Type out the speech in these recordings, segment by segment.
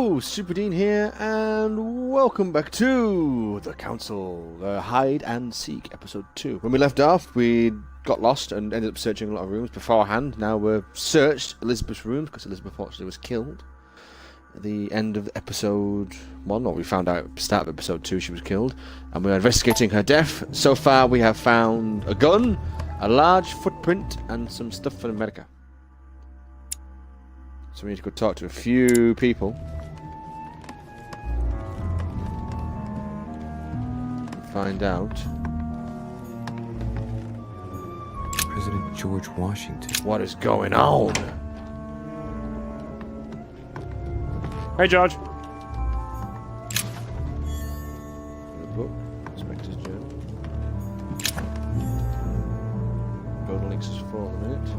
Hello, Superdean here, and welcome back to the Council, Hide and Seek, episode 2. When we left off, we got lost and ended up searching a lot of rooms beforehand. Now we've searched Elizabeth's room, because Elizabeth fortunately was killed. At the end of episode 1, or we found out at the start of episode 2 she was killed, and we are investigating her death. So far we have found a gun, a large footprint, and some stuff from America. So we need to go talk to a few people. And find out. President George Washington. What is going on? Hey, George. The book. Inspector's Journal. Golden Links is full in a minute.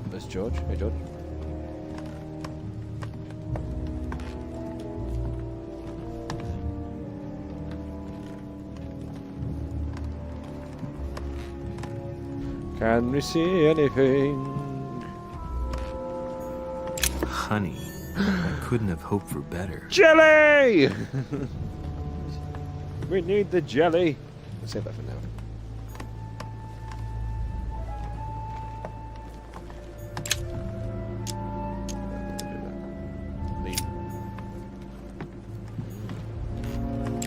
There's George. Hey, George. Can we see anything? Honey, I couldn't have hoped for better. Jelly! We need the jelly. Let's save that for now.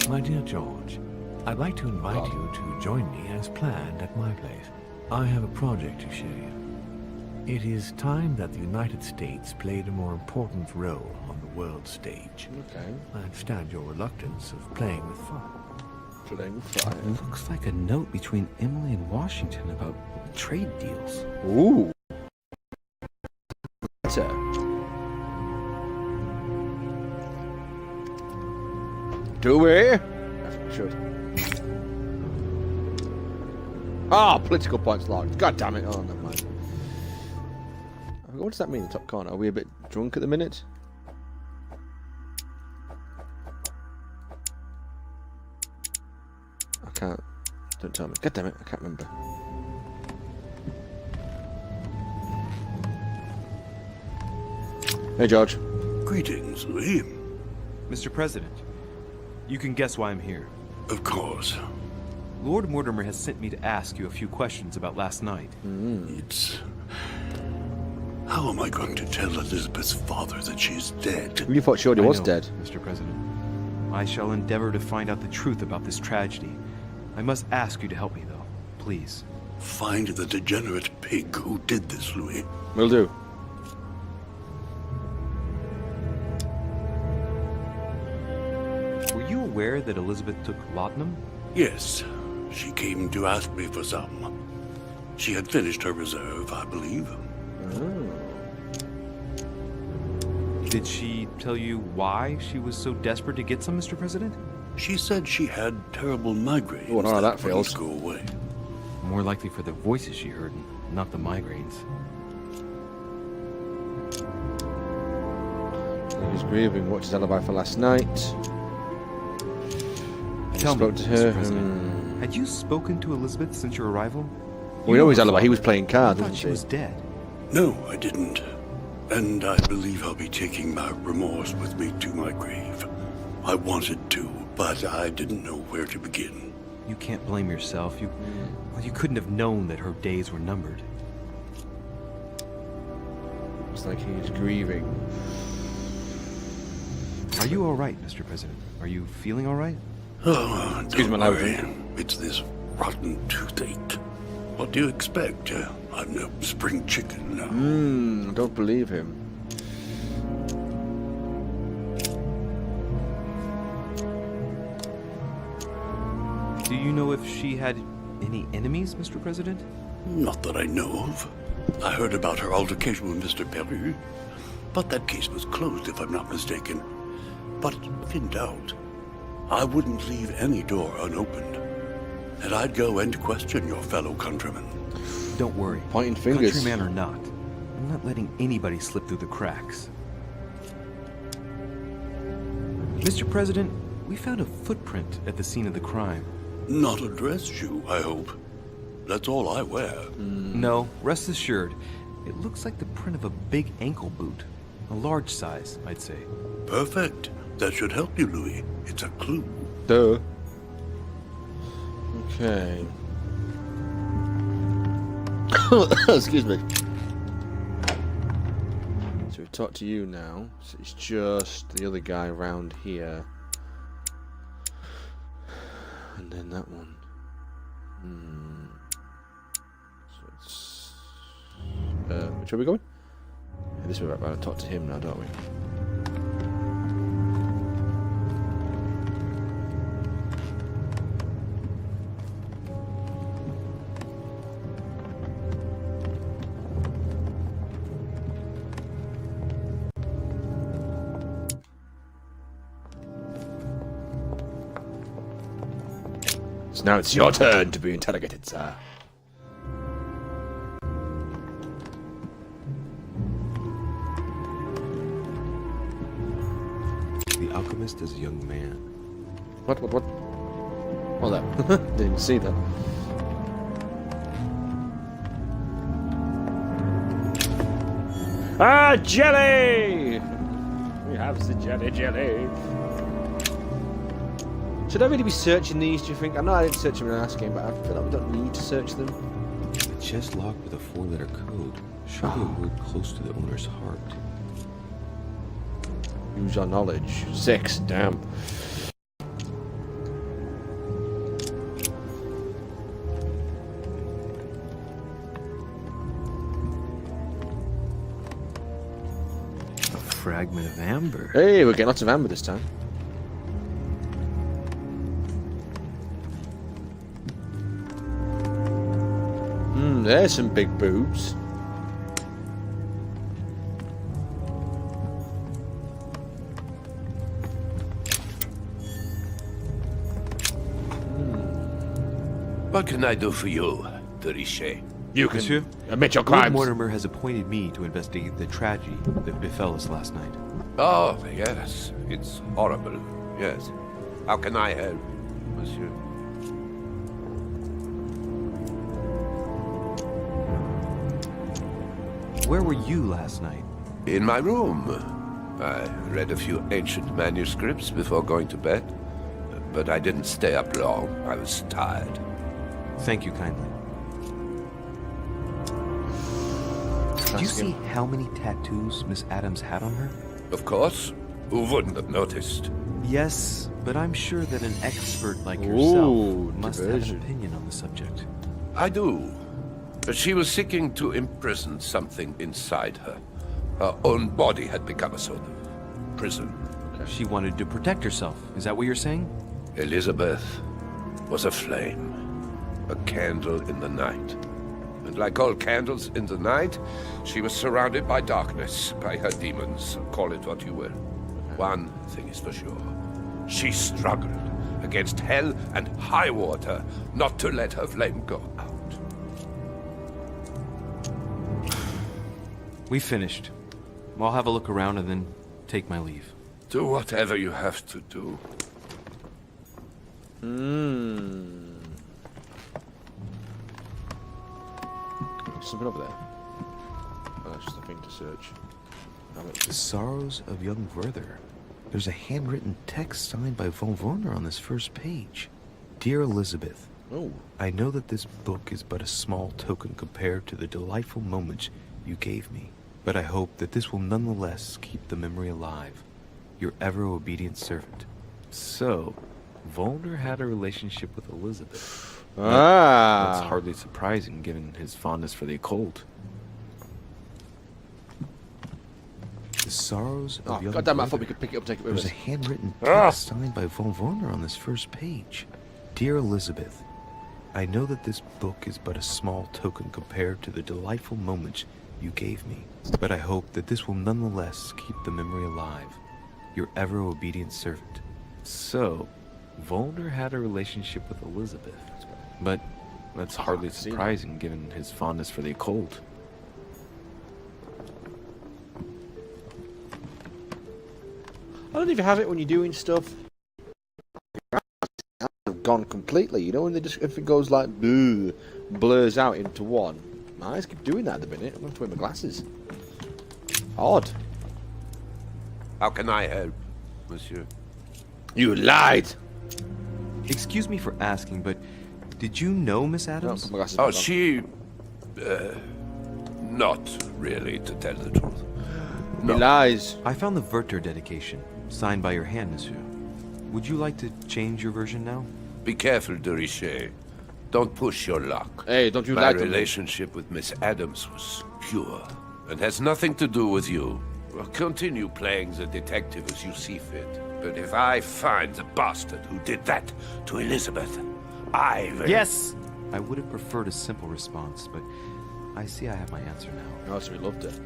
My dear George, I'd like to invite you to join me as planned at my place. I have a project to show you. It is time that the United States played a more important role on the world stage. Okay. I understand your reluctance of playing with fire. Playing with fire. It looks like a note between Emily and Washington about trade deals. Ooh. Letter. Do we? That's what we should. Ah, political points logged. God damn it. Oh, never mind. What does that mean in the top corner? Are we a bit drunk at the minute? I can't. Don't tell me. God damn it. I can't remember. Hey, George. Greetings, Lee. Mr. President, you can guess why I'm here. Of course. Lord Mortimer has sent me to ask you a few questions about last night. It's... How am I going to tell Elizabeth's father that she's dead? You thought she already was I know, dead. Mr. President. I shall endeavor to find out the truth about this tragedy. I must ask you to help me, though. Please. Find the degenerate pig who did this, Louis. Will do. Were you aware that Elizabeth took laudanum? Yes, she came to ask me for some. She had finished her reserve, I believe. Did she tell you why she was so desperate to get some, Mr. President? She said she had terrible migraines Oh, no, that wouldn't feels. go away. More likely for the voices she heard, not the migraines. He was grieving. Watched his alibi for last night. Tell me, spoke to her. Mr. President, had you spoken to Elizabeth since your arrival? We know his alibi. He was playing I cards, thought wasn't she he? was dead. No, I didn't. And I believe I'll be taking my remorse with me to my grave. I wanted to, but I didn't know where to begin. You can't blame yourself. You couldn't have known that her days were numbered. It's like he's grieving. Are you all right, Mr. President? Are you feeling all right? Oh, Excuse don't my worry. language. It's this rotten toothache. What do you expect? I'm no spring chicken now. Don't believe him. Do you know if she had any enemies, Mr. President? Not that I know of. I heard about her altercation with Mr. Perry, but that case was closed if I'm not mistaken. But if in doubt, I wouldn't leave any door unopened. And I'd go and question your fellow countrymen. Don't worry. Pointing fingers. Countryman or not, I'm not letting anybody slip through the cracks. Mr. President, we found a footprint at the scene of the crime. Not a dress shoe, I hope. That's all I wear. No, rest assured. It looks like the print of a big ankle boot. A large size, I'd say. Perfect. That should help you, Louis. It's a clue. Duh. Okay. Excuse me. So we talk to you now. So it's just the other guy around here. And then that one. So it's... which way are we going? Yeah, this way, right? We'll talk to him now, don't we? So now it's your turn to be interrogated, sir. The alchemist is a young man. What? Oh, that. Didn't see that. Ah, jelly! We have the jelly. Should I really be searching these, do you think? I know I didn't search them in the last game, but I feel like we don't need to search them. A chest locked with a 4-letter code. Surely a word close to the owner's heart. Use your knowledge. 6, damn. A fragment of amber. Hey, we're getting lots of amber this time. There's some big boobs. What can I do for you, Deriche? You can Monsieur? admit your Lord crimes. Mortimer has appointed me to investigate the tragedy that befell us last night. Oh, yes. It's horrible. Yes. How can I help, monsieur? Where were you last night? In my room. I read a few ancient manuscripts before going to bed. But I didn't stay up long. I was tired. Thank you kindly. Do you see how many tattoos Miss Adams had on her? Of course. Who wouldn't have noticed? Yes, but I'm sure that an expert like yourself Ooh, must have diversion. an opinion on the subject. I do. But she was seeking to imprison something inside her. Her own body had become a sort of prison. She wanted to protect herself. Is that what you're saying? Elizabeth was a flame. A candle in the night. And like all candles in the night, she was surrounded by darkness, by her demons. Call it what you will. One thing is for sure. She struggled against hell and high water not to let her flame go out. We finished. I'll have a look around and then take my leave. Do whatever you have to do. Something over there. Oh, that's just a thing to search. The Sorrows of Young Werther. There's a handwritten text signed by von Werner on this first page. Dear Elizabeth, Oh. I know that this book is but a small token compared to the delightful moments you gave me, but I hope that this will nonetheless keep the memory alive. Your ever-obedient servant. So, Volner had a relationship with Elizabeth. Ah. That's hardly surprising given his fondness for the occult. The Sorrows of Oh, Young God damn it, I Werther. thought we could pick it up and take it with There's us. a handwritten text signed by von Werner on this first page. Dear Elizabeth, I know that this book is but a small token compared to the delightful moments you gave me, but I hope that this will nonetheless keep the memory alive. Your ever-obedient servant. So, Volner had a relationship with Elizabeth, but that's hardly see that. surprising given his fondness for the occult. I don't even have it when you're doing stuff. Gone completely, you know, when they just if it goes like blue blurs out into one. My eyes keep doing that at the minute. I'm going to have to wear my glasses. Odd. How can I help, monsieur? You lied! Excuse me for asking, but did you know Miss No, Adams? put my glasses Oh, back on. she... not really, to tell the truth. He lies. I found the Werther dedication, signed by your hand, monsieur. Would you like to change your version now? Be careful, de Richet. Don't push your luck. Hey, don't you My lie to me. relationship with Miss Adams was pure, and has nothing to do with you. Well, continue playing the detective as you see fit. But if I find the bastard who did that to Elizabeth, I will... Yes! I would have preferred a simple response, but I see I have my answer now. Oh, so he loved it.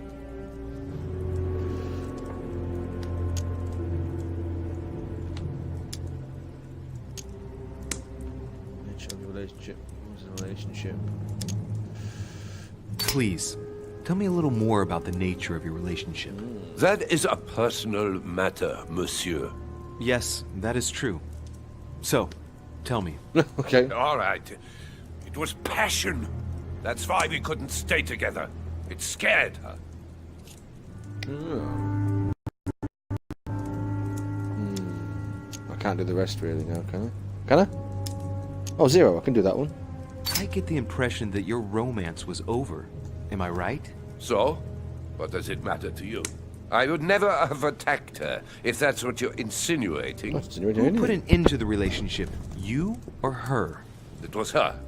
Nature of the relationship. What was the relationship? Please, tell me a little more about the nature of your relationship. That is a personal matter, monsieur. Yes, that is true. So, tell me. Okay. All right. It was passion. That's why we couldn't stay together. It scared her. I can't do the rest really now, can I? Can I? Oh, 0. I can do that one. I get the impression that your romance was over. Am I right? So? What does it matter to you? I would never have attacked her, if that's what you're insinuating. That's insinuating Who anyway. put an end to the relationship? You or her? It was her.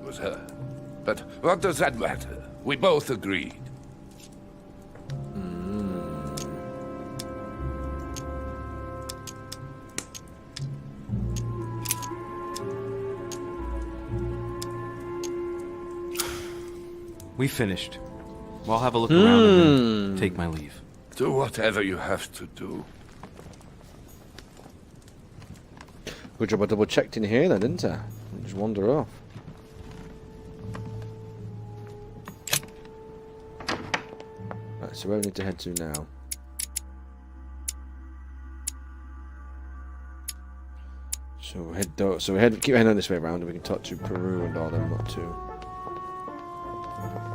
It was her. But what does that matter? We both agreed. We finished. I'll have a look around and then take my leave. Do whatever you have to do. Good job I double checked in here then, didn't I? Just wander off. Right, so where do we need to head to now? So we keep heading on this way around and we can talk to Peru and all them lot too.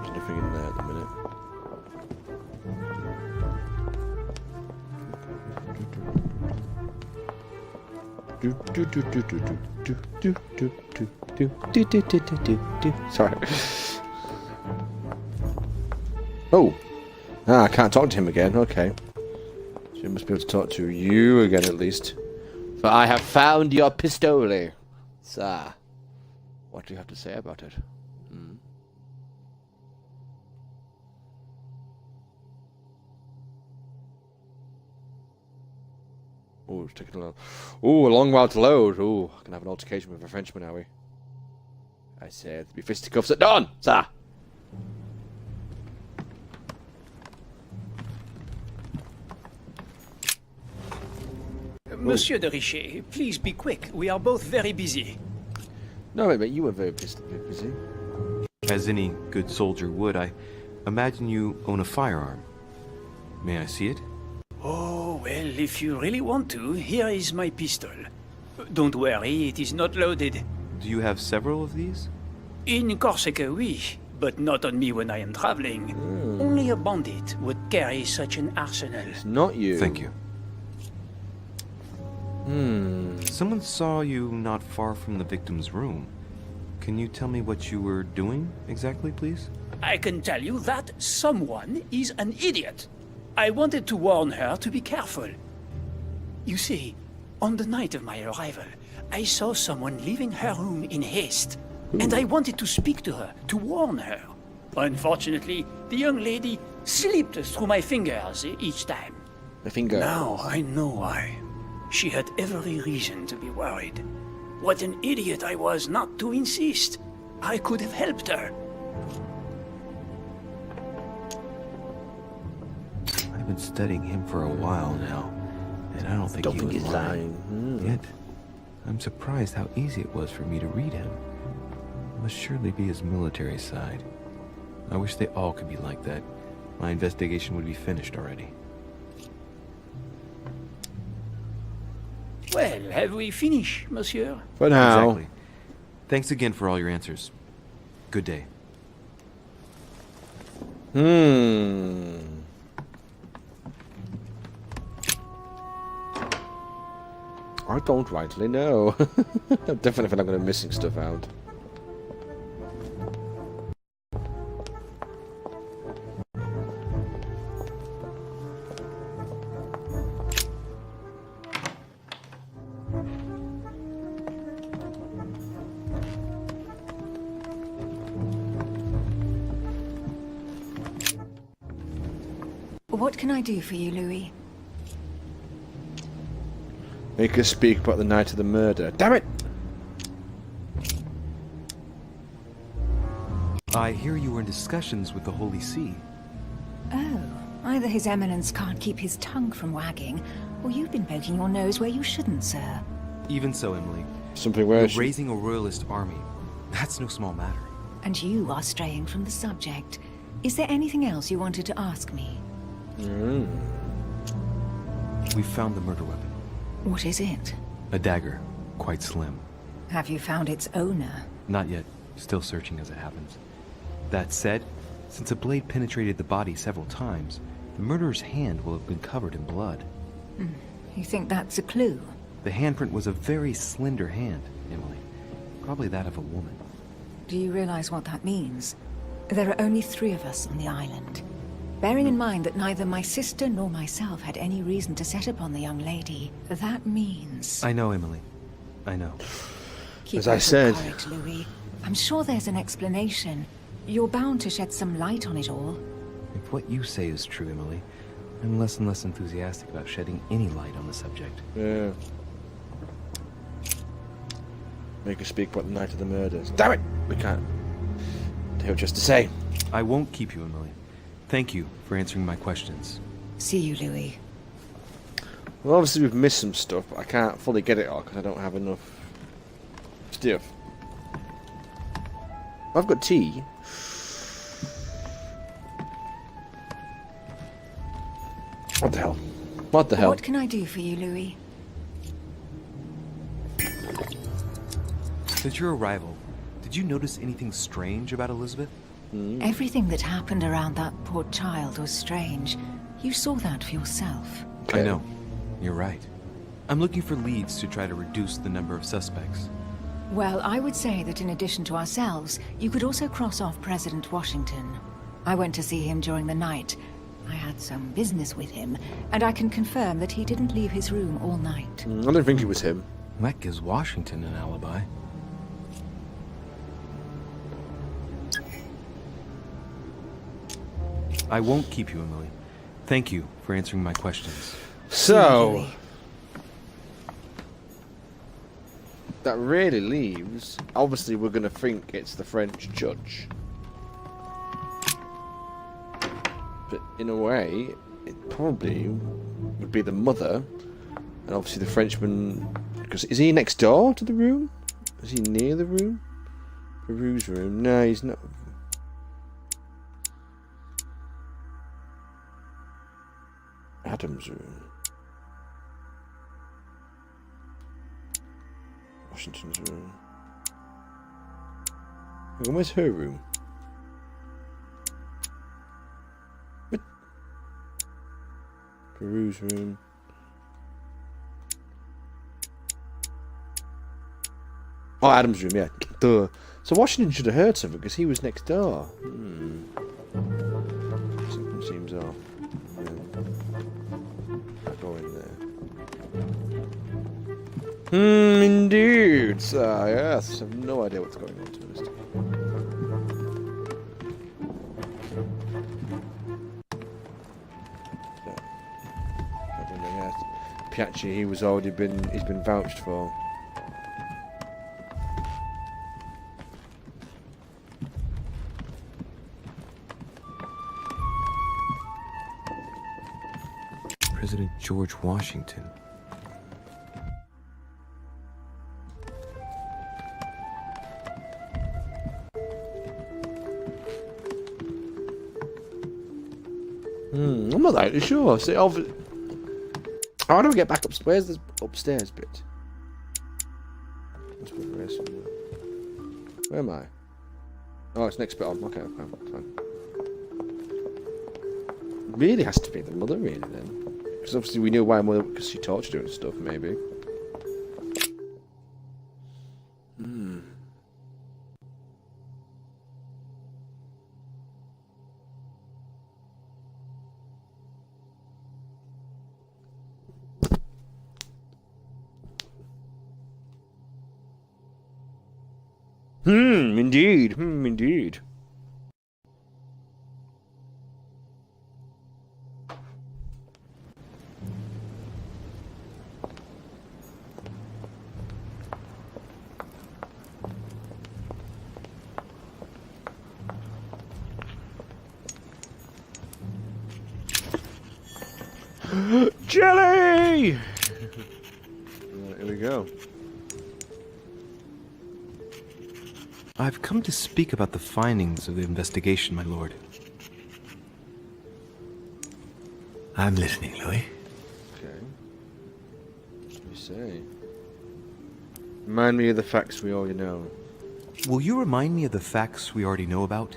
There's nothing in there at the minute. Sorry. Oh. Ah, I can't talk to him again. Okay. So you must be able to talk to you again at least. For I have found your pistole. Sir. What do you have to say about it? Oh, it's taking a long... Ooh, a long while to load. Ooh, I can have an altercation with a Frenchman, are we? I said, be fisticuffs at dawn, sir! Monsieur de Richet, please be quick. We are both very busy. No, wait, you were very busy. As any good soldier would, I imagine you own a firearm. May I see it? Oh, well, if you really want to, here is my pistol. Don't worry, it is not loaded. Do you have several of these? In Corsica, oui, but not on me when I am traveling. Only a bandit would carry such an arsenal. It's not you. Thank you. Someone saw you not far from the victim's room. Can you tell me what you were doing exactly, please? I can tell you that someone is an idiot. I wanted to warn her to be careful. You see, on the night of my arrival, I saw someone leaving her room in haste, and I wanted to speak to her, to warn her. Unfortunately, the young lady slipped through my fingers each time. The finger. Now I know why. She had every reason to be worried. What an idiot I was not to insist. I could have helped her. I've been studying him for a while now, and I don't think Don't he think was he's lying. Yet, I'm surprised how easy it was for me to read him. It must surely be his military side. I wish they all could be like that. My investigation would be finished already. Well, have we finished, monsieur? For now. Exactly. Thanks again for all your answers. Good day. I don't rightly know. I definitely feel like I'm missing stuff out. What can I do for you, Louis? Make us speak about the night of the murder. Damn it! I hear you were in discussions with the Holy See. Oh, either His Eminence can't keep his tongue from wagging, or you've been poking your nose where you shouldn't, sir. Even so, Emily. Something worse. You're raising a royalist army. That's no small matter. And you are straying from the subject. Is there anything else you wanted to ask me? We found the murder weapon. What is it? A dagger. Quite slim. Have you found its owner? Not yet. Still searching as it happens. That said, since the blade penetrated the body several times, the murderer's hand will have been covered in blood. You think that's a clue? The handprint was a very slender hand, Emily. Probably that of a woman. Do you realize what that means? There are only 3 of us on the island. Bearing in mind that neither my sister nor myself had any reason to set upon the young lady, that means... I know, Emily. I know. Keep As I your said. courage, Louis. I'm sure there's an explanation. You're bound to shed some light on it all. If what you say is true, Emily, I'm less and less enthusiastic about shedding any light on the subject. Yeah. Make us speak about the night of the murders. Damn it! We can't. Hear what just to say. I won't keep you, Emily. Thank you for answering my questions. See you, Louis. Well, obviously we've missed some stuff, but I can't fully get it all because I don't have enough stuff. I've got tea. What the hell? What the hell? What can I do for you, Louis? Since your arrival, did you notice anything strange about Elizabeth? Everything that happened around that poor child was strange. You saw that for yourself. I know. You're right. I'm looking for leads to try to reduce the number of suspects. Well, I would say that in addition to ourselves, you could also cross off President Washington. I went to see him during the night. I had some business with him, and I can confirm that he didn't leave his room all night. I don't think it was him. That gives Washington an alibi. I won't keep you, Emily. Thank you for answering my questions. So, that really leaves. Obviously, we're going to think it's the French judge. But in a way, it probably would be the mother. And obviously, the Frenchman. Because is he next door to the room? Is he near the room? Peru's room? No, he's not. Adam's room. Washington's room. And where's her room? What? Peru's room. Oh, Adam's room, yeah. Duh. So Washington should have heard something because he was next door. Something seems off. Go in there. Indeed. Yes. I have no idea what's going on, to be honest. Yes. Piachi, he's been vouched for. President George Washington. I'm not that sure. See, how do we get back upstairs? Where's this upstairs bit? Where am I? Oh, it's next bit on. Okay, fine. Really has to be the mother, really, then. Because obviously we knew why mother, because she tortured her and stuff, maybe. Indeed. Jelly! Right, here we go. I've come to speak about the findings of the investigation, my lord. I'm listening, Louis. Okay. What do you say? Remind me of the facts we already know. Will you remind me of the facts we already know about?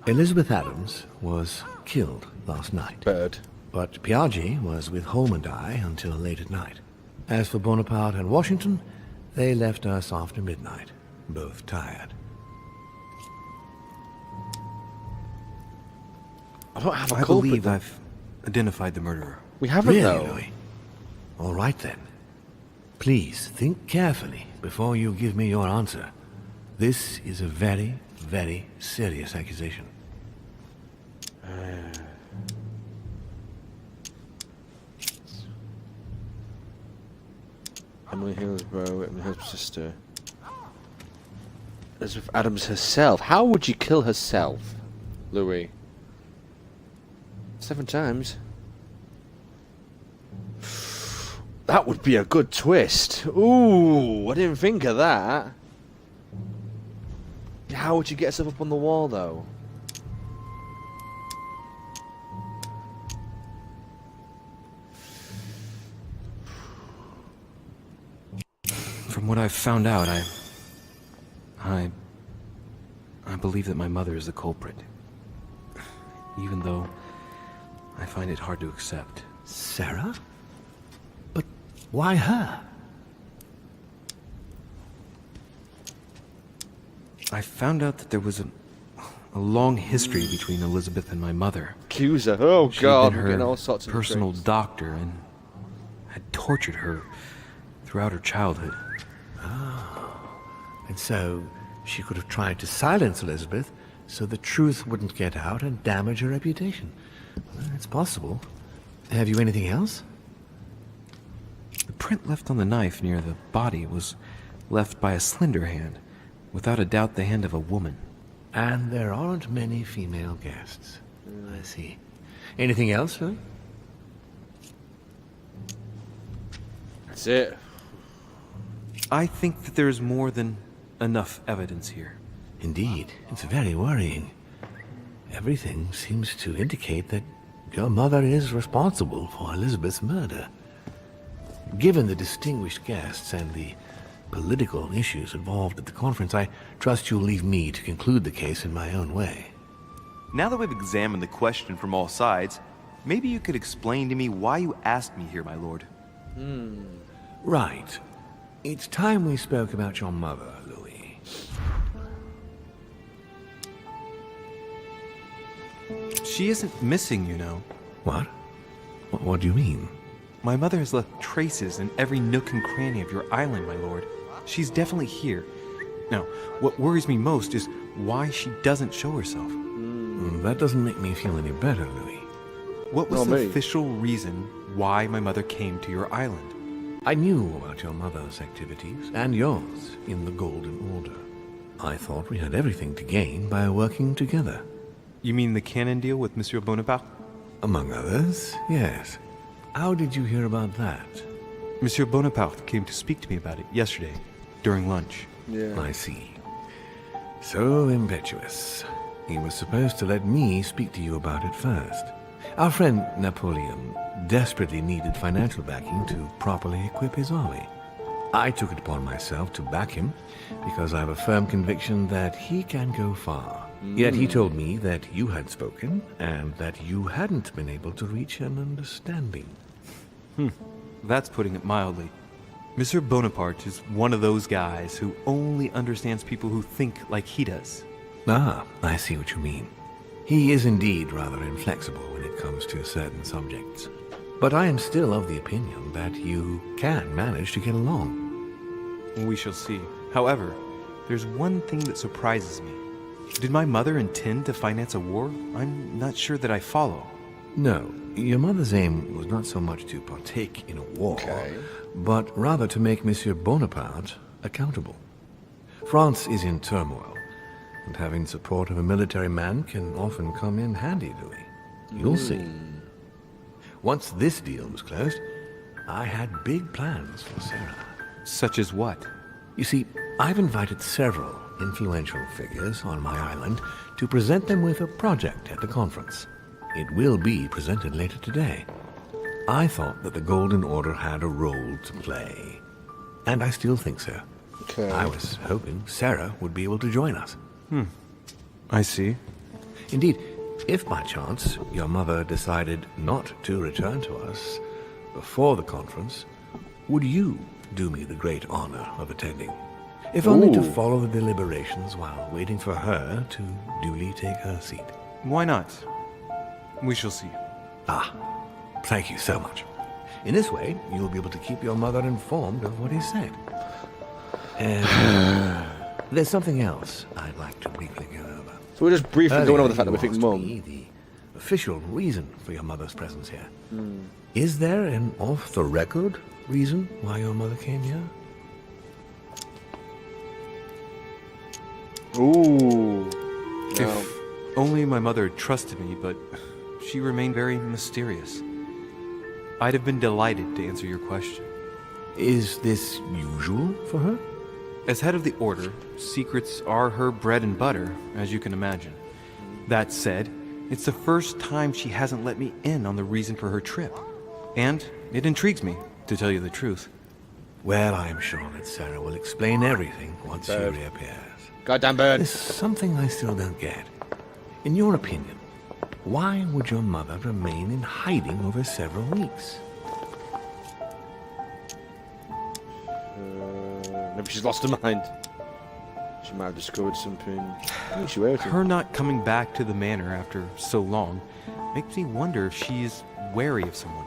Elizabeth Adams was killed last night. Bird. But Piaggi was with Holm and I until late at night. As for Bonaparte and Washington, they left us after midnight, both tired. I don't have a I culprit, believe though. I've identified the murderer. We haven't, Really, though. Louis? All right, then. Please think carefully before you give me your answer. This is a very, very serious accusation. Emily Hillsborough and her sister. Elizabeth Adams herself. How would you kill herself, Louis? 7 times. That would be a good twist. Ooh, I didn't think of that. How would you get yourself up on the wall, though? From what I've found out, I believe that my mother is the culprit. Even though I find it hard to accept. Sarah? But why her? I found out that there was a long history between Elizabeth and my mother. Accuser. Oh, She'd God. been We're getting her all sorts of personal tricks. doctor and had tortured her throughout her childhood. And so she could have tried to silence Elizabeth so the truth wouldn't get out and damage her reputation. Well, it's possible. Have you anything else? The print left on the knife near the body was left by a slender hand, without a doubt the hand of a woman. And there aren't many female guests. I see. Anything else, Louis? That's it. I think that there is more than enough evidence here. Indeed, it's very worrying. Everything seems to indicate that your mother is responsible for Elizabeth's murder. Given the distinguished guests and the political issues involved at the conference, I trust you'll leave me to conclude the case in my own way. Now that we've examined the question from all sides, maybe you could explain to me why you asked me here, my lord. Right. It's time we spoke about your mother, Louis. She isn't missing, you know. What? What do you mean? My mother has left traces in every nook and cranny of your island, my lord. She's definitely here. Now, what worries me most is why she doesn't show herself. That doesn't make me feel any better, Louis. What was Not the me. official reason why my mother came to your island? I knew about your mother's activities, and yours, in the Golden Order. I thought we had everything to gain by working together. You mean the cannon deal with Monsieur Bonaparte? Among others, yes. How did you hear about that? Monsieur Bonaparte came to speak to me about it yesterday, during lunch. Yeah. I see. So impetuous. He was supposed to let me speak to you about it first. Our friend Napoleon desperately needed financial backing to properly equip his army. I took it upon myself to back him because I have a firm conviction that he can go far. Yet he told me that you had spoken and that you hadn't been able to reach an understanding. That's putting it mildly. Monsieur Bonaparte is one of those guys who only understands people who think like he does. Ah, I see what you mean. He is indeed rather inflexible when it comes to certain subjects. But I am still of the opinion that you can manage to get along. We shall see. However, there's one thing that surprises me. Did my mother intend to finance a war? I'm not sure that I follow. No, your mother's aim was not so much to partake in a war, but rather to make Monsieur Bonaparte accountable. France is in turmoil, and having support of a military man can often come in handy, Louis. You'll see. Once this deal was closed, I had big plans for Sarah. Such as what? You see, I've invited several influential figures on my island to present them with a project at the conference. It will be presented later today. I thought that the Golden Order had a role to play, and I still think so. Okay. I was hoping Sarah would be able to join us. I see. Indeed, if by chance your mother decided not to return to us before the conference, would you do me the great honor of attending? If only to follow the deliberations while waiting for her to duly take her seat. Why not? We shall see. Ah, thank you so much. In this way, you'll be able to keep your mother informed of what he said. And there's something else I'd like to briefly go over. So we're just briefly going over the fact that we you think asked Mum. me the official reason for your mother's presence here. Is there an off-the-record reason why your mother came here? Ooh. If only my mother trusted me, but she remained very mysterious. I'd have been delighted to answer your question. Is this usual for her? As head of the Order, secrets are her bread and butter, as you can imagine. That said, it's the first time she hasn't let me in on the reason for her trip. And it intrigues me, to tell you the truth. Well, I'm sure that Sarah will explain everything once she reappears. Goddamn bird. There's something I still don't get. In your opinion, why would your mother remain in hiding over several weeks? Maybe she's lost her mind. She might have discovered something. Maybe she waited. Her not coming back to the manor after so long makes me wonder if she is wary of someone.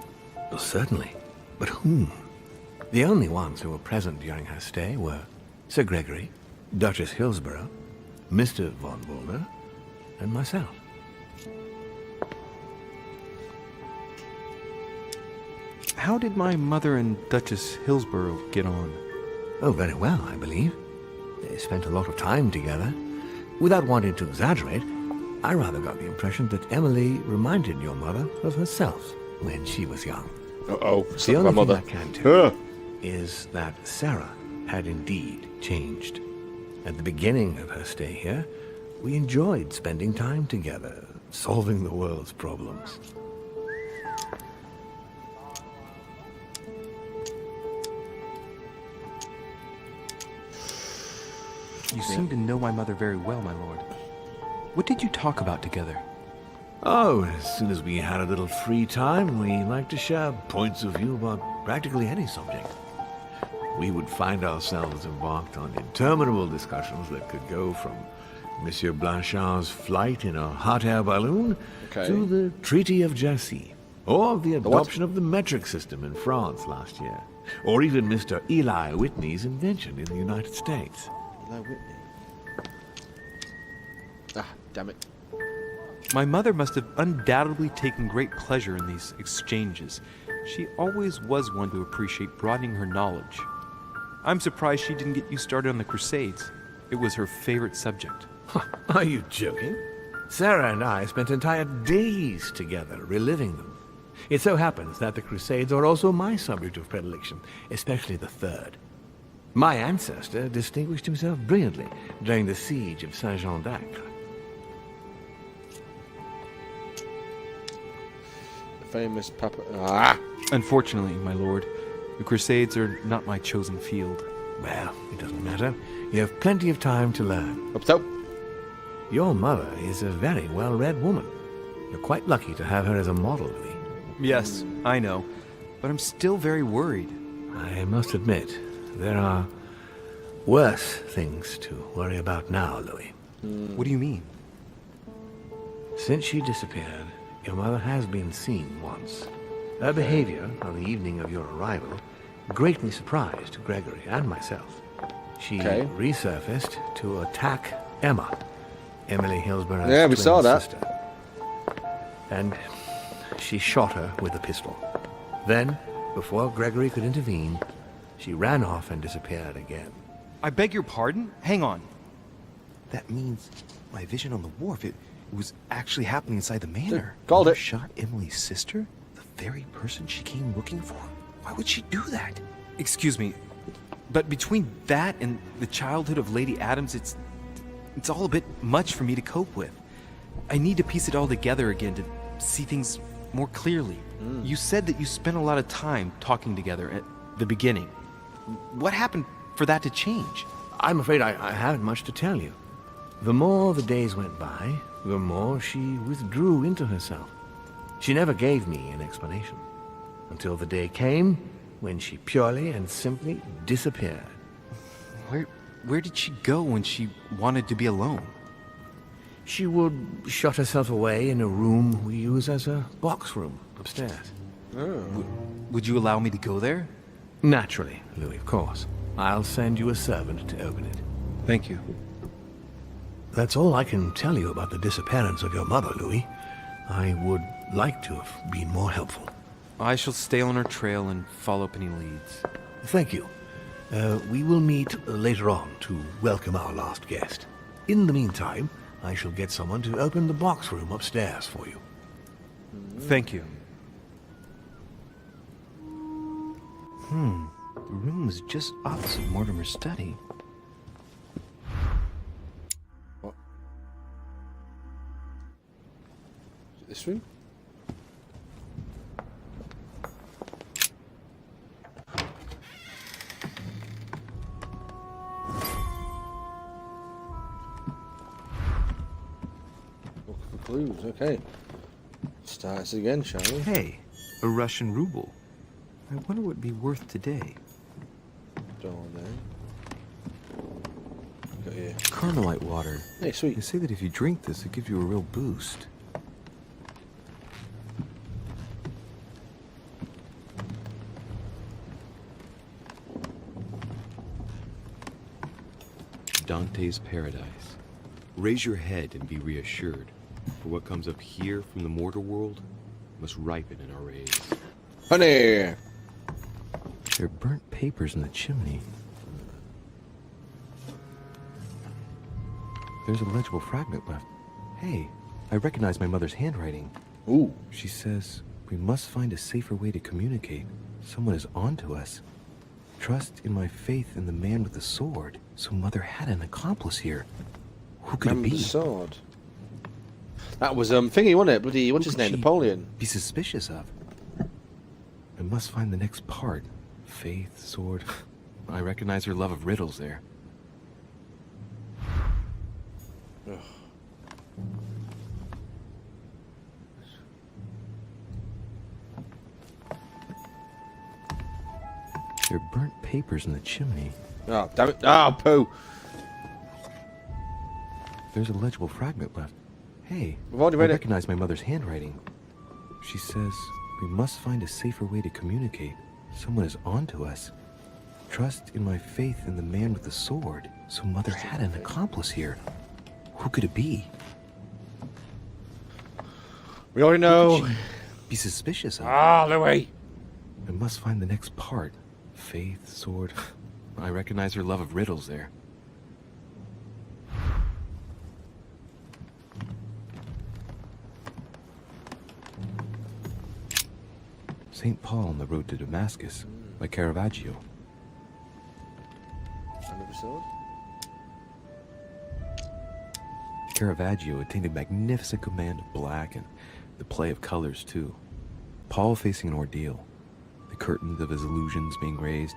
Well, certainly. But whom? The only ones who were present during her stay were Sir Gregory, Duchess Hillsborough, Mr. von Wollner, and myself. How did my mother and Duchess Hillsborough get on? Oh, very well, I believe. They spent a lot of time together. Without wanting to exaggerate, I rather got the impression that Emily reminded your mother of herself when she was young. Uh-oh. The only thing I can tell is that Sarah had indeed changed. At the beginning of her stay here, we enjoyed spending time together, solving the world's problems. You seem to know my mother very well, my lord. What did you talk about together? Oh, as soon as we had a little free time, we liked to share points of view about practically any subject. We would find ourselves embarked on interminable discussions that could go from Monsieur Blanchard's flight in a hot air balloon to the Treaty of Jersey, or the adoption of the metric system in France last year, or even Mr. Eli Whitney's invention in the United States. Eli Whitney. Ah, damn it. My mother must have undoubtedly taken great pleasure in these exchanges. She always was one to appreciate broadening her knowledge. I'm surprised she didn't get you started on the Crusades. It was her favorite subject. Are you joking? Sarah and I spent entire days together reliving them. It so happens that the Crusades are also my subject of predilection, especially the third. My ancestor distinguished himself brilliantly during the siege of Saint-Jean d'Acre. The famous Papa... Ah! Unfortunately, my lord, The Crusades are not my chosen field. Well, it doesn't matter. You have plenty of time to learn. Hope so. Your mother is a very well-read woman. You're quite lucky to have her as a model, Louis. Yes, I know. But I'm still very worried. I must admit, there are worse things to worry about now, Louis. What do you mean? Since she disappeared, your mother has been seen once. Her behavior on the evening of your arrival greatly surprised Gregory and myself. She resurfaced to attack Emma, Emily Hillsborough's Yeah, we twin saw that. sister. And she shot her with a pistol. Then, before Gregory could intervene, she ran off and disappeared again. I beg your pardon? Hang on. That means my vision on the wharf, it was actually happening inside the manor. Called Mother it. Shot Emily's sister? The very person she came looking for? Why would she do that? Excuse me, but between that and the childhood of Lady Adams, it's all a bit much for me to cope with. I need to piece it all together again to see things more clearly. You said that you spent a lot of time talking together at the beginning. What happened for that to change? I'm afraid I haven't much to tell you. The more the days went by, the more she withdrew into herself. She never gave me an explanation. Until the day came when she purely and simply disappeared. Where did she go when she wanted to be alone? She would shut herself away in a room we use as a box room upstairs. Would you allow me to go there? Naturally, Louis, of course. I'll send you a servant to open it. Thank you. That's all I can tell you about the disappearance of your mother, Louis. I would like to have been more helpful. I shall stay on her trail and follow up any leads. Thank you. We will meet later on to welcome our last guest. In the meantime, I shall get someone to open the box room upstairs for you. Thank you. The room is just opposite Mortimer's study. What? Is it this room? Look for clues, okay. Start us again, shall we? Hey, a Russian ruble. I wonder what it'd be worth today. Down there. Got here. Carmelite water. Hey, sweet. They say that if you drink this, it gives you a real boost. Dante's Paradise. Raise your head and be reassured, for what comes up here from the mortar world must ripen in our rays. Honey! There are burnt papers in the chimney. There's a legible fragment left. Hey, I recognize my mother's handwriting. Ooh. She says, we must find a safer way to communicate. Someone is onto us. Trust in my faith in the man with the sword. So Mother had an accomplice here. Who could Man it with be? the sword. That was thingy, wasn't it? Bloody what's Who his could name? she Napoleon. Be suspicious of. I must find the next part. Faith, sword. I recognize her love of riddles there. Ugh. There are burnt papers in the chimney. Oh, damn it. Ah, poo. There's a legible fragment left. Hey, We've already I read it. recognize my mother's handwriting. She says, we must find a safer way to communicate. Someone is onto us. Trust in my faith in the man with the sword. So Mother had an accomplice here. Who could it be? We already Who know. could she be suspicious of? Ah, Louis. I must find the next part. Faith, sword. I recognize her love of riddles there. St. Paul on the road to Damascus by Caravaggio. Another sword. Caravaggio attained a magnificent command of black and the play of colors too. Paul facing an ordeal. the curtains of his illusions being raised,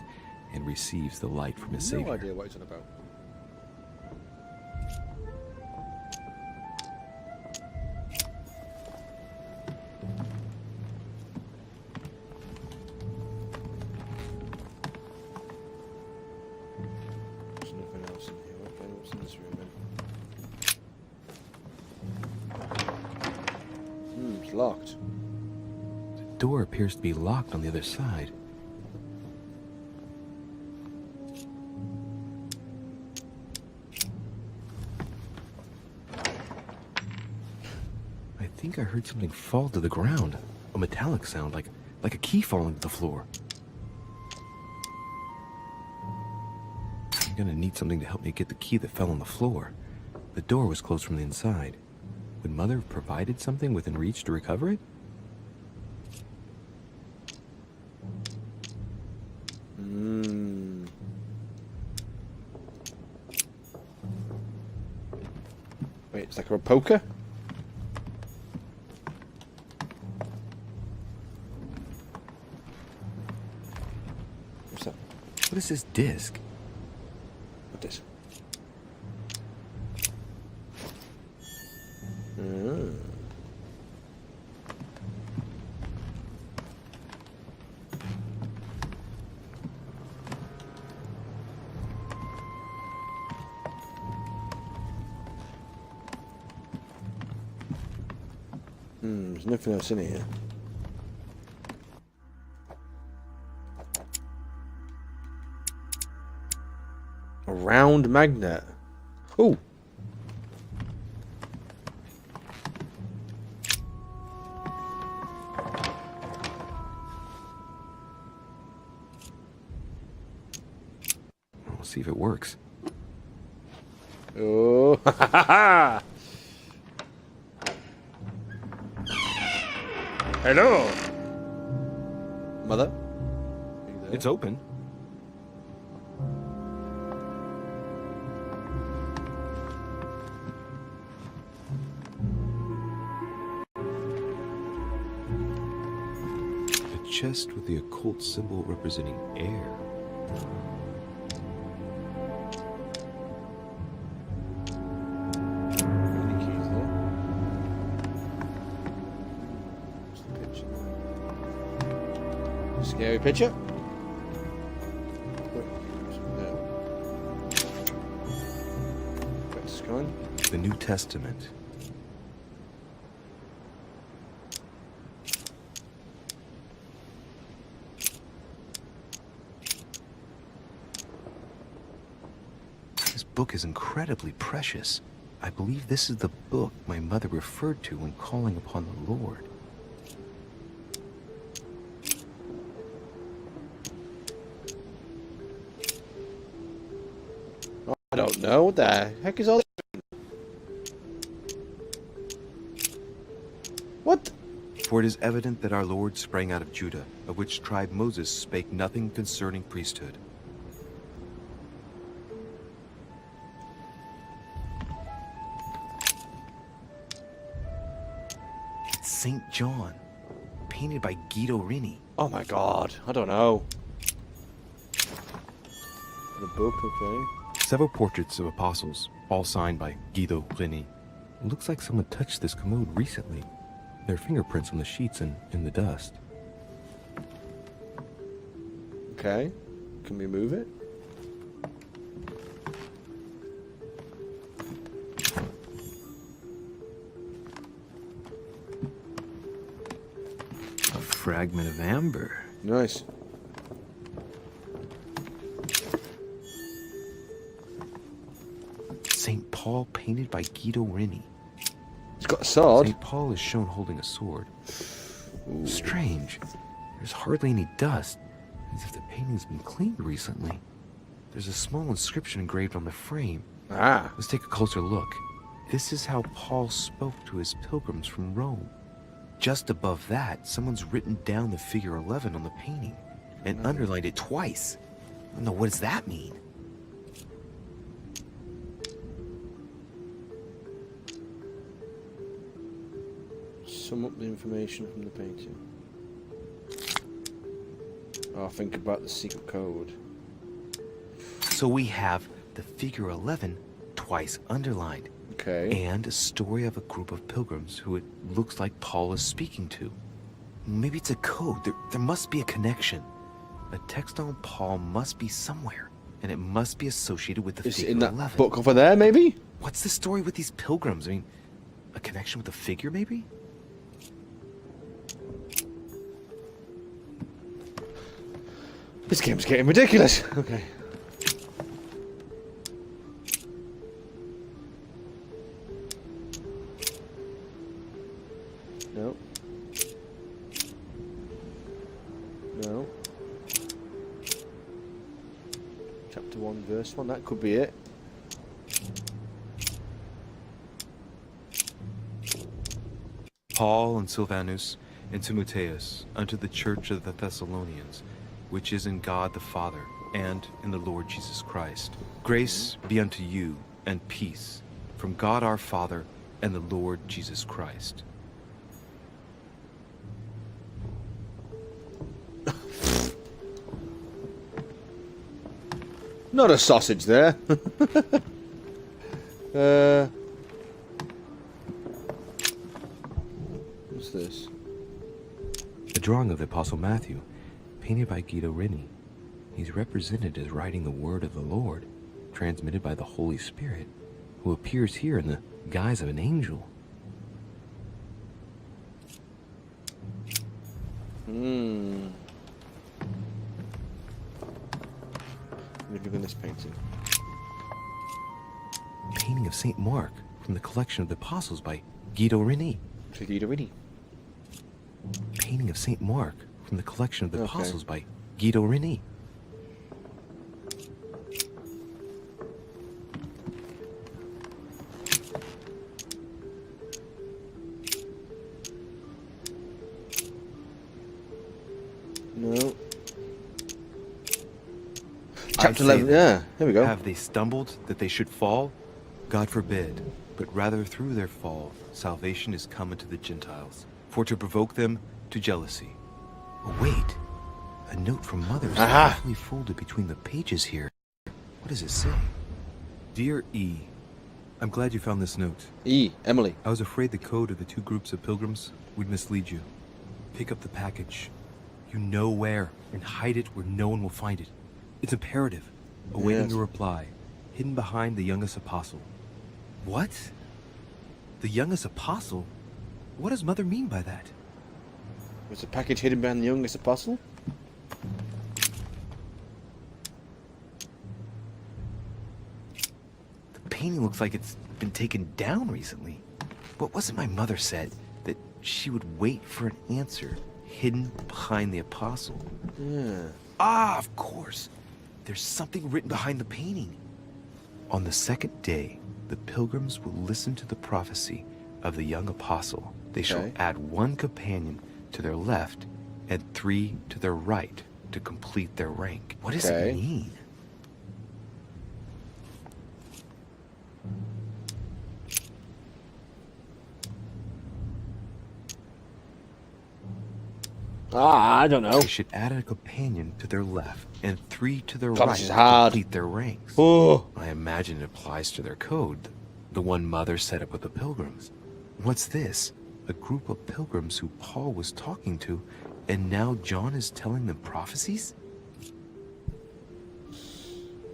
and receives the light from his No savior. idea what he's on about. There's nothing else in here. Okay, what's in this room then? It's locked. The door appears to be locked on the other side. I think I heard something fall to the ground. A metallic sound, like a key falling to the floor. I'm gonna need something to help me get the key that fell on the floor. The door was closed from the inside. Would Mother have provided something within reach to recover it? Wait, it's like a poker? What's that? What is this disc? What is? There's nothing else in here. A round magnet. Oh. We'll see if it works. Oh, ha ha ha! Hello. Mother? Are you there? It's open. A chest with the occult symbol representing air. Any keys there? What's the picture? Scary picture? No. What's going? The New Testament. This book is incredibly precious. I believe this is the book my mother referred to when calling upon the Lord. I don't know. What the heck is all this? What? For it is evident that our Lord sprang out of Judah, of which tribe Moses spake nothing concerning priesthood. It's St. John, painted by Guido Rini. Oh my god. I don't know. The book, okay. Several portraits of apostles, all signed by Guido Rini. It looks like someone touched this commode recently. There are fingerprints on the sheets and in the dust. Okay. Can we move it? A fragment of amber. Nice. St. Paul painted by Guido Rini. He's got a sword. St. Paul is shown holding a sword. Strange. There's hardly any dust, as if the painting's been cleaned recently. There's a small inscription engraved on the frame. Ah. Let's take a closer look. This is how Paul spoke to his pilgrims from Rome. Just above that, someone's written down the figure 11 on the painting and underlined it twice. No, what does that mean? Sum up the information from the painting. Oh, think about the secret code. So we have the figure 11 twice underlined. Okay. And a story of a group of pilgrims who it looks like Paul is speaking to. Maybe it's a code. There must be a connection. A text on Paul must be somewhere, and it must be associated with the Is it figure in that 11. book over there, maybe? What's the story with these pilgrims? I mean, a connection with the figure, maybe? This game's getting ridiculous. Okay. No. No. Chapter 1, verse 1. That could be it. Paul and Silvanus and Timotheus unto the church of the Thessalonians, which is in God the Father and in the Lord Jesus Christ. Grace be unto you and peace from God our Father and the Lord Jesus Christ. Not a sausage there. What's this? A drawing of the Apostle Matthew, painted by Guido Reni. He's represented as writing the word of the Lord, transmitted by the Holy Spirit, who appears here in the guise of an angel. Look at this painting. Painting of St. Mark from the collection of the Apostles by Guido Reni. Guido Reni. Painting of St. Mark from the collection of the Okay. Apostles by Guido Reni. No. I Chapter say 11. Yeah, here we go. Have they stumbled that they should fall? God forbid, but rather through their fall, salvation is come unto the Gentiles, for to provoke them to jealousy. Oh, wait. A note from Mother is Aha. carefully folded between the pages here. What does it say? Dear E, I'm glad you found this note. E. Emily. I was afraid the code of the two groups of pilgrims would mislead you. Pick up the package. You know where, and hide it where no one will find it. It's imperative. Awaiting Yes. your reply, hidden behind the youngest apostle. What? The youngest apostle? What does Mother mean by that? Was the package hidden behind the youngest apostle? The painting looks like it's been taken down recently. What wasn't my mother said? That she would wait for an answer hidden behind the apostle. Yeah. Ah, of course. There's something written behind the painting. On the second day, the pilgrims will listen to the prophecy of the young apostle. They shall Okay. add one companion to their left and 3 to their right to complete their rank. What does Okay. it mean? I don't know. They should add a companion to their left and 3 to their God, right this is to hard. complete their ranks. Oh. I imagine it applies to their code, the one Mother set up with the pilgrims. What's this? A group of pilgrims who Paul was talking to, and now John is telling them prophecies?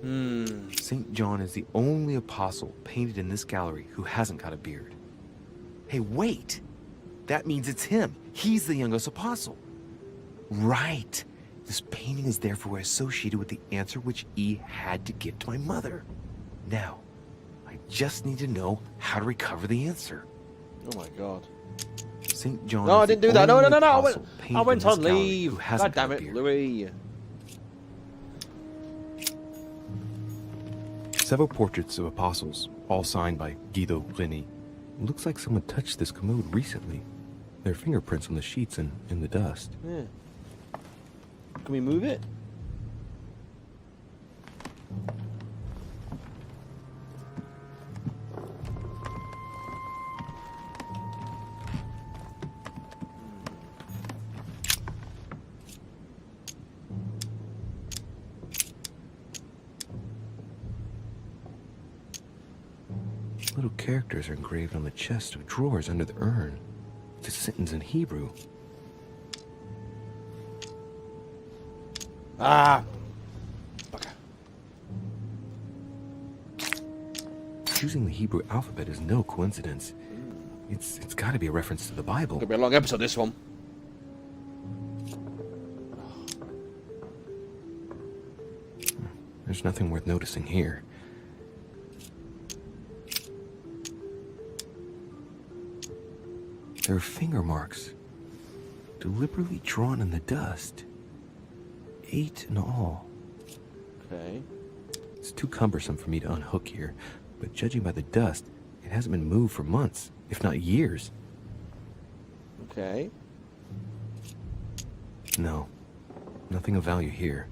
St. John is the only apostle painted in this gallery who hasn't got a beard. Hey, wait! That means it's him. He's the youngest apostle. Right. This painting is therefore associated with the answer which E had to give to my mother. Now, I just need to know how to recover the answer. Oh my god. St. John No, I is the didn't do that. No, only no, no, no. apostle I painted went in this on gallery leave. who hasn't God damn got a it, beard. Louis. Several portraits of apostles, all signed by Guido Reni. Looks like someone touched this commode recently. There are fingerprints on the sheets and in the dust. Yeah. Can we move it? characters are engraved on the chest of drawers under the urn. It's a sentence in Hebrew. Ah! Bugger. Choosing the Hebrew alphabet is no coincidence. It's got to be a reference to the Bible. Could be a long episode, this one. There's nothing worth noticing here. There are finger marks, deliberately drawn in the dust. 8 in all. Okay. It's too cumbersome for me to unhook here, but judging by the dust, it hasn't been moved for months, if not years. Okay. No, nothing of value here.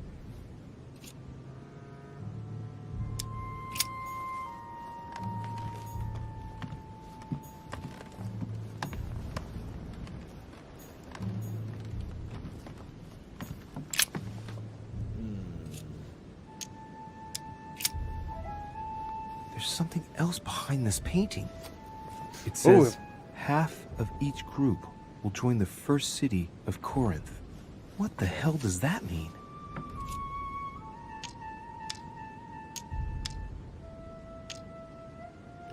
There's something else behind this painting. It says, half of each group will join the first city of Corinth. What the hell does that mean?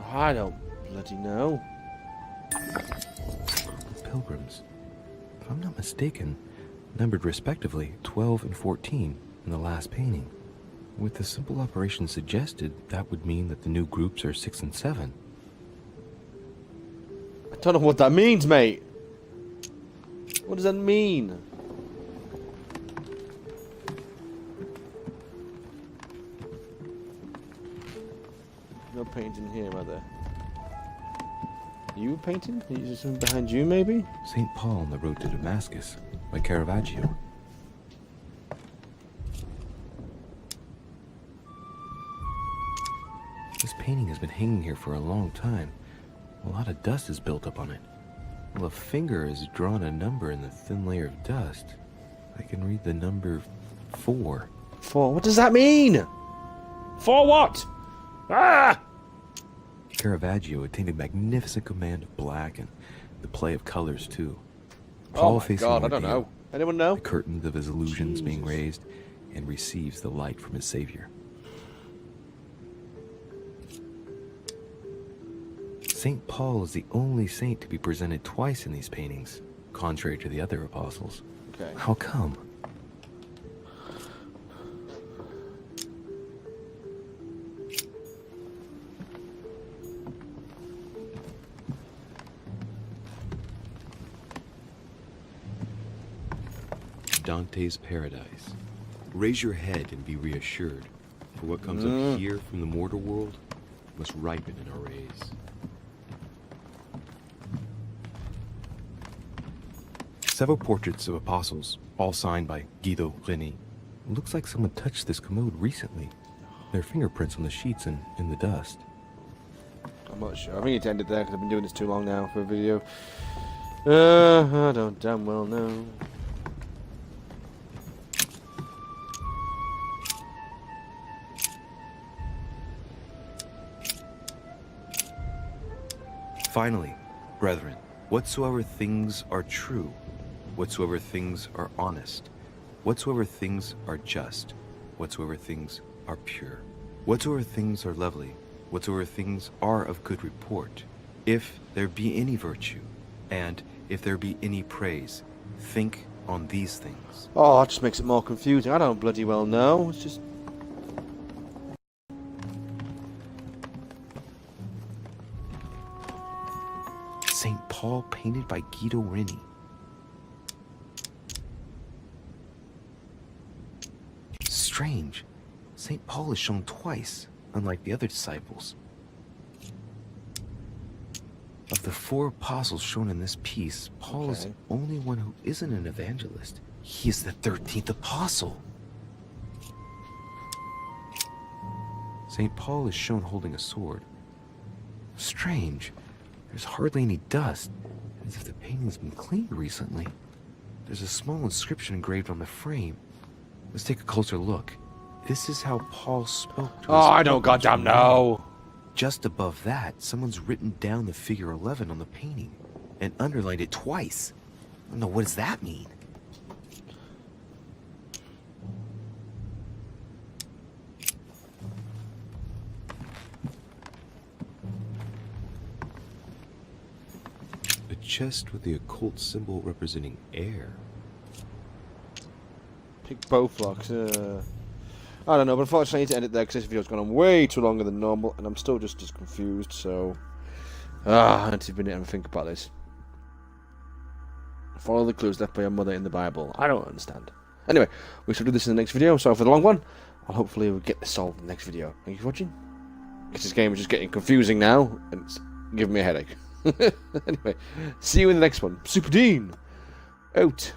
I don't bloody know. The pilgrims, if I'm not mistaken, numbered respectively 12 and 14 in the last painting. With the simple operation suggested, that would mean that the new groups are 6 and 7. I don't know what that means, mate. What does that mean? No painting here, are there? You painting? Is there something behind you, maybe? St. Paul on the Road to Damascus by Caravaggio. This painting has been hanging here for a long time. A lot of dust is built up on it. Well, a finger has drawn a number in the thin layer of dust. I can read the number 4. 4? What does that mean? For what? Ah! Caravaggio attained a magnificent command of black and the play of colors, too. Oh Paul my facing God, I ordeal, don't know. Anyone know? the curtains of his illusions being Jesus. raised, and receives the light from his Savior. St. Paul is the only saint to be presented twice in these paintings, contrary to the other apostles. Okay. How come? Dante's Paradise. Raise your head and be reassured, for what comes up here from the mortal world must ripen in our rays. Several portraits of apostles, all signed by Guido Reni. It looks like someone touched this commode recently. There are fingerprints on the sheets and in the dust. I'm not sure. I think it's ended there because I've been doing this too long now for a video. I don't damn well know. Finally, brethren, whatsoever things are true, whatsoever things are honest, whatsoever things are just, whatsoever things are pure, whatsoever things are lovely, whatsoever things are of good report, if there be any virtue, and if there be any praise, think on these things. Oh, it just makes it more confusing. I don't bloody well know. It's just... St. Paul painted by Guido Reni. Strange. St. Paul is shown twice, unlike the other disciples. Of the 4 apostles shown in this piece, Paul is the only one who isn't an evangelist. He is the 13th apostle. St. Paul is shown holding a sword. Strange. There's hardly any dust, as if the painting's been cleaned recently. There's a small inscription engraved on the frame. Let's take a closer look. This is how Paul spoke to Oh, I don't goddamn know. just above that, someone's written down the figure 11 on the painting and underlined it twice. I don't know, what does that mean? A chest with the occult symbol representing air. Pick both locks. I don't know, but unfortunately I need to end it there because this video's gone on way too longer than normal, and I'm still just as confused, so... I need to minute and think about this. Follow the clues left by your mother in the Bible. I don't understand. Anyway, we shall do this in the next video, so for the long one, I'll hopefully get this solved in the next video. Thank you for watching. Because this game is just getting confusing now, and it's giving me a headache. Anyway, see you in the next one. Superdean! Out!